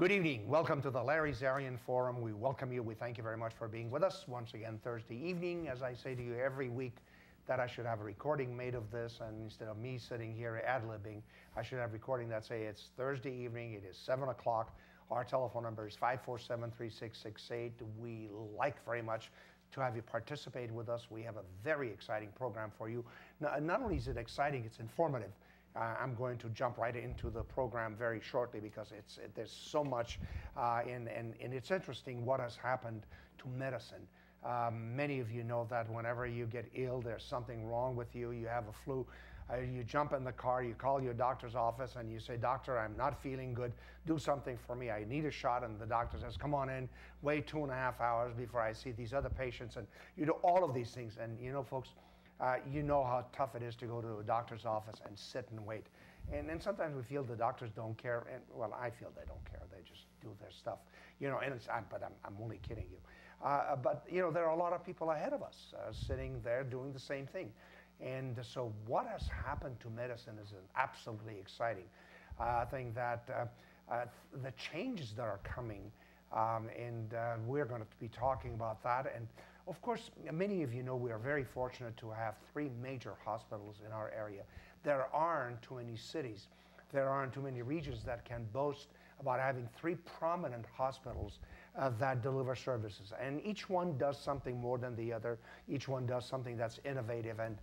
Good evening. Welcome to the Larry Zarian Forum. We welcome you. We thank you very much for being with us once again Thursday evening. As I say to you every week, that I should have a recording made of this, and instead of me sitting here ad-libbing, I should have a recording that say it's Thursday evening, it is 7 o'clock. Our telephone number is 547-3668. We like very much to have you participate with us. We have a very exciting program for you. Not only is it exciting, it's informative. I'm going to jump right into the program very shortly because there's so much, and it's interesting what has happened to medicine. Many of you know that whenever you get ill, there's something wrong with you, you have a flu, you jump in the car, you call your doctor's office and you say, "Doctor, I'm not feeling good, do something for me, I need a shot." And the doctor says, "Come on in, wait 2.5 hours before I see these other patients." And you do all of these things. And you know, folks, you know how tough it is to go to a doctor's office and sit and wait. And then sometimes we feel the doctors don't care. And well, I feel they don't care. They just do their stuff. You know, and but I'm only kidding you. But, you know, there are a lot of people ahead of us sitting there doing the same thing. And so what has happened to medicine is absolutely exciting. I think that the changes that are coming, and we're going to be talking about that. And of course, many of you know we are very fortunate to have 3 major hospitals in our area. There aren't too many cities. There aren't too many regions that can boast about having 3 prominent hospitals that deliver services. And each one does something more than the other. Each one does something that's innovative and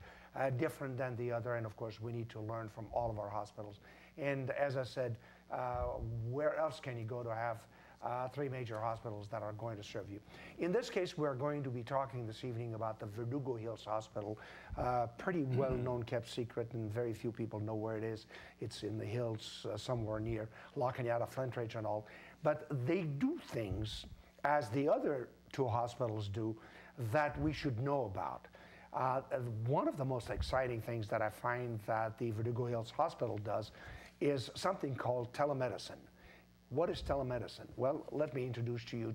different than the other. And of course, we need to learn from all of our hospitals. And as I said, where else can you go to have 3 major hospitals that are going to serve you? In this case, we're going to be talking this evening about the Verdugo Hills Hospital, pretty well-known, kept secret, and very few people know where it is. It's in the hills somewhere near La Cañada, Flint Ridge and all. But they do things, as the other 2 hospitals do, that we should know about. One of the most exciting things that I find that the Verdugo Hills Hospital does is something called telemedicine. What is telemedicine? Well, let me introduce to you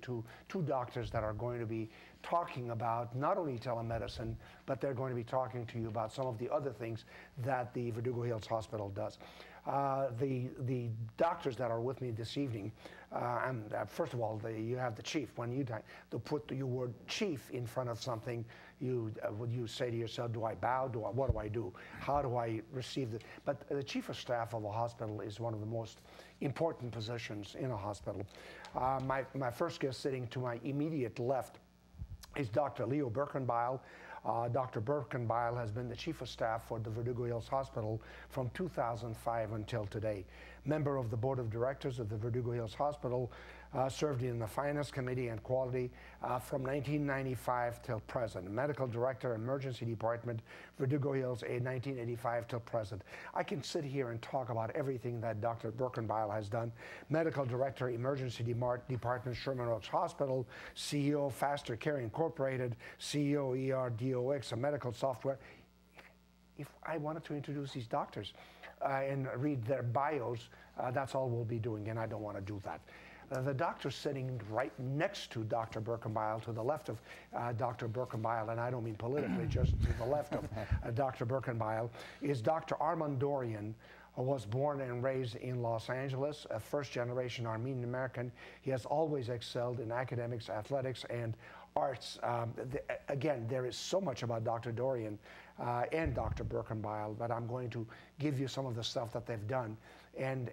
2 doctors that are going to be talking about not only telemedicine, but they're going to be talking to you about some of the other things that the Verdugo Hills Hospital does. The doctors that are with me this evening, first of all, you have the chief. When you put your word chief in front of something, you say to yourself, do I bow? What do I do? How do I receive the? But the chief of staff of a hospital is one of the most important positions in a hospital. My first guest sitting to my immediate left is Dr. Leo Birkenbeil. Dr. Birkenbeil has been the Chief of Staff for the Verdugo Hills Hospital from 2005 until today. Member of the Board of Directors of the Verdugo Hills Hospital, served in the Finance Committee and Quality from 1995 till present. Medical Director, Emergency Department, Verdugo Hills, 1985 till present. I can sit here and talk about everything that Dr. Birkenbeil has done. Medical Director, Emergency Department, Sherman Oaks Hospital, CEO, Faster Care Incorporated, CEO, ERDOX, a medical software. If I wanted to introduce these doctors and read their bios, that's all we'll be doing, and I don't want to do that. The doctor sitting right next to Dr. Birkenbeil, to the left of Dr. Birkenbeil, and I don't mean politically, just to the left of Dr. Birkenbeil, is Dr. Armand Dorian, who was born and raised in Los Angeles, a first-generation Armenian American. He has always excelled in academics, athletics, and arts. Again, there is so much about Dr. Dorian and Dr. Birkenbeil, but I'm going to give you some of the stuff that they've done. And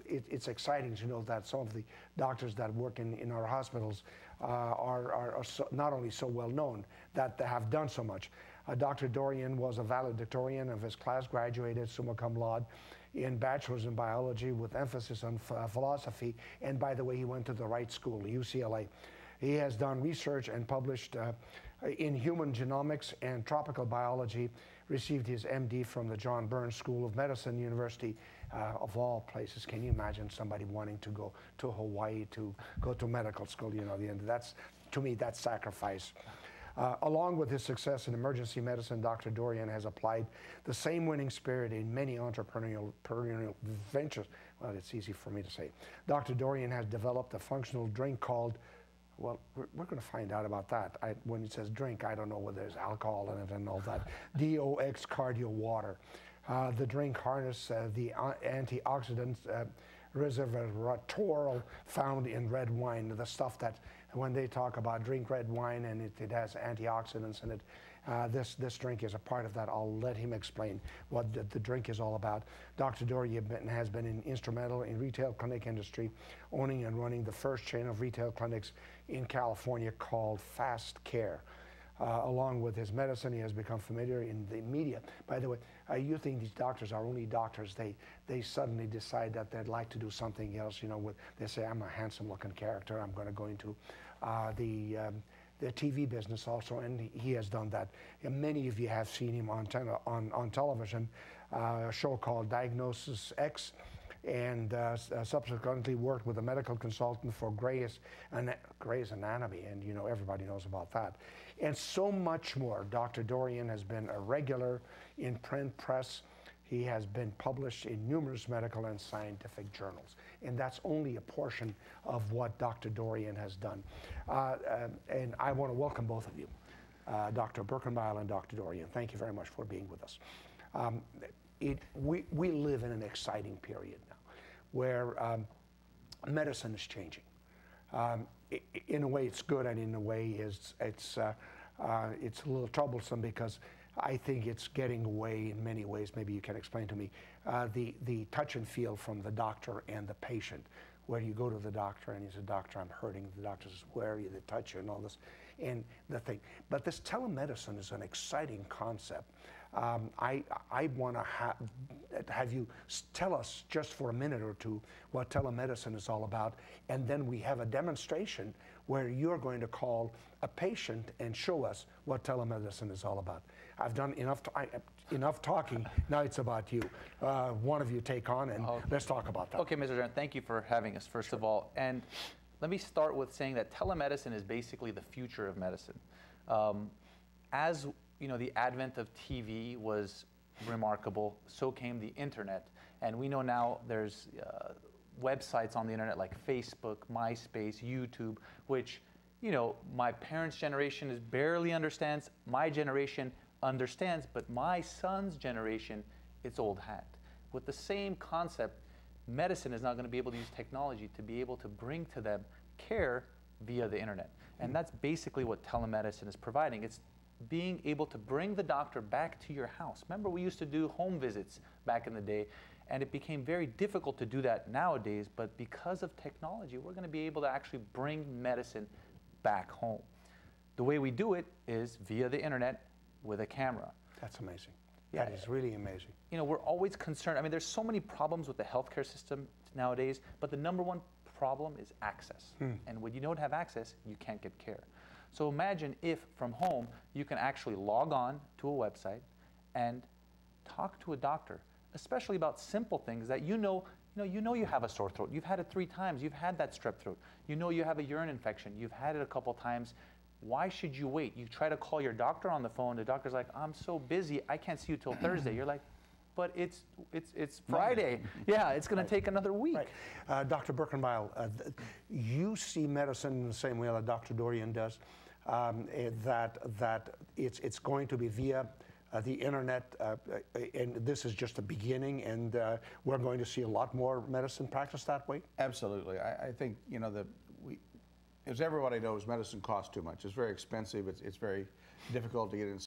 it's exciting to know that some of the doctors that work in our hospitals are not only so well known, that they have done so much. Dr. Dorian was a valedictorian of his class, graduated summa cum laude in bachelor's in biology with emphasis on philosophy. And by the way, he went to the right school, UCLA. He has done research and published in human genomics and tropical biology, received his MD from the John Burns School of Medicine, University of all places. Can you imagine somebody wanting to go to Hawaii to go to medical school? You know, that's, to me, that's sacrifice. Along with his success in emergency medicine, Dr. Dorian has applied the same winning spirit in many entrepreneurial ventures. Well, it's easy for me to say. Dr. Dorian has developed a functional drink called, well, we're going to find out about that. When it says drink, I don't know whether there's alcohol in it and all that. DOX Cardio Water. The drink harnesses the antioxidants resveratrol found in red wine, the stuff that when they talk about drink red wine and it has antioxidants in it. This drink is a part of that. I'll let him explain what the drink is all about. Dr. Dorian has been instrumental in retail clinic industry, owning and running the first chain of retail clinics in California called Fast Care. Along with his medicine, he has become familiar in the media. By the way, you think these doctors are only doctors. They suddenly decide that they'd like to do something else. You know, they say, I'm a handsome-looking character. I'm going to go into the TV business also, and he has done that. And many of you have seen him on television, a show called Diagnosis X, and subsequently worked with a medical consultant for Grey's Anatomy, and you know, everybody knows about that. And so much more. Dr. Dorian has been a regular in print press. He has been published in numerous medical and scientific journals. And that's only a portion of what Dr. Dorian has done. And I want to welcome both of you, Dr. Birkenbeil and Dr. Dorian. Thank you very much for being with us. We live in an exciting period now where medicine is changing. In a way, it's good, and in a way, it's a little troublesome because I think it's getting away in many ways. Maybe you can explain to me the touch and feel from the doctor and the patient, where you go to the doctor and you say, "Doctor, I'm hurting." The doctor says, "Where are you?" They touch you and all this, and the thing. But this telemedicine is an exciting concept. I want to have you tell us just for a minute or two what telemedicine is all about, and then we have a demonstration where you're going to call a patient and show us what telemedicine is all about. I've done enough talking. Now it's about you. One of you take on, and let's talk about that. Okay, Mr. Dorian, thank you for having us, first of all. And let me start with saying that telemedicine is basically the future of medicine. As you know, the advent of TV was remarkable, so came the internet. And we know now there's websites on the internet like Facebook, MySpace, YouTube, which, you know, my parents' generation barely understands, my generation understands, but my son's generation, it's old hat. With the same concept, medicine is now going to be able to use technology to be able to bring to them care via the internet. And that's basically what telemedicine is providing. It's being able to bring the doctor back to your house. Remember, we used to do home visits back in the day, and it became very difficult to do that nowadays, but because of technology, we're going to be able to actually bring medicine back home. The way we do it is via the internet with a camera. That's amazing. Yeah. That is really amazing. You know, we're always concerned. I mean, there's so many problems with the healthcare system nowadays, but the number one problem is access. And when you don't have access, you can't get care. So imagine if from home you can actually log on to a website and talk to a doctor, especially about simple things that you know you have a sore throat. You've had it 3 times. You've had that strep throat. You know you have a urine infection. You've had it a couple times. Why should you wait? You try to call your doctor on the phone. The doctor's like, "I'm so busy. I can't see you till Thursday." You're like, "But it's Friday." Yeah, it's going to take another week. Right. Dr. Birkenbeil, you see medicine in the same way that Dr. Dorian does, that it's going to be via the internet, and this is just the beginning, and we're going to see a lot more medicine practiced that way? Absolutely. I think, you know, as everybody knows, medicine costs too much. It's very expensive. It's very difficult to get in